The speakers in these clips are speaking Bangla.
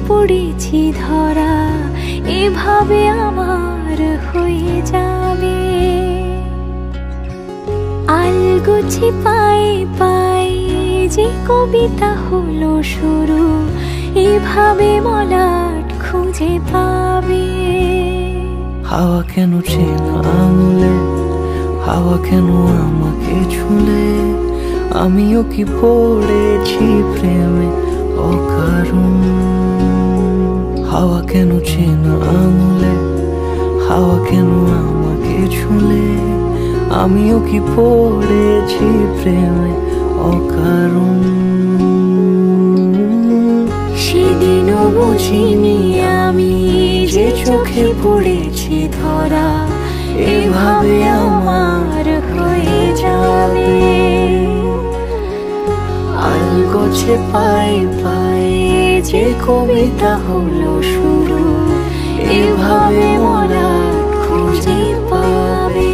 পড়েছি ধরা, এভাবে আমার হয়ে যাবে। আলগোছে পায়ে পায়ে যে কবিতা হলো শুরু, এভাবে মলাট খুঁজে পাবে। হাওয়া কেন চেনা আঙুলে, হাওয়া কেন আমাকে ছুলে, আমিও কি পড়েছি প্রেমে অকারণ। হাওয়া কেন চেনা আঙুলে, হাওয়া কেন আমাকে ছুলে, আমিও কি পড়েছি প্রেমে অকারণ। সেদিনও বুঝিনি আমি যে চোখে পড়েছি ধরা, এভাবে আমার হয়ে যাবে। আলগোছে পায়ে পায়ে যে কবিতা হলো শুরু, এভাবে মলাট খুঁজে পাবে।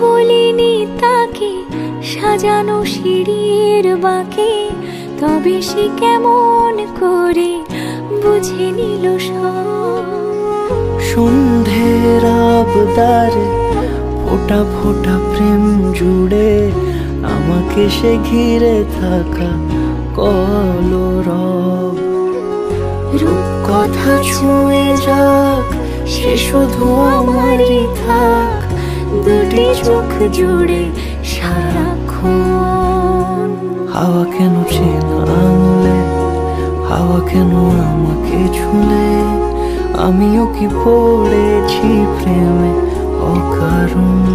বলিনি তাকে সাজানো সিঁড়ির বাঁকে, তবে সে কেমন করে বুঝে নিল সব। সন্ধ্যের আবদারে ফোঁটা ফোঁটা প্রেম জুড়ে, আমাকে সে ঘিরে থাকা কলরব। রূপকথা ছুঁয়ে যাক, সে শুধু আমারই থাক, দুটি চোখ জুড়ে সারাক্ষণ। হাওয়া কেন চেনা আঙুলে, হাওয়া কেন আমাকে ছুলে, আমিও কি পড়েছি প্রেমে অকারণ।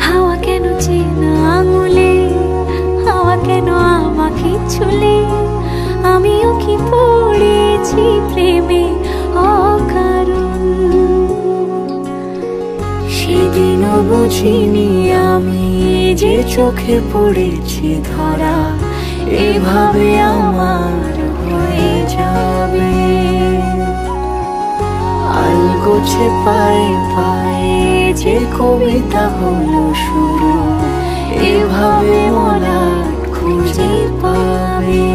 হাওয়া কেন চেনা আঙুলে, হাওয়া কেন আমাকে ছুলে, আমিও কি পড়েছি প্রেমে অকারণ। সেদিনও বুঝিনি আমি যে চোখে পড়েছি ধরা, এভাবে আমার হয়ে যাবে। আলগোছে পায়ে পায়ে যে কবিতা হলো শুরু, এভাবে মলাট খুঁজে পাবে।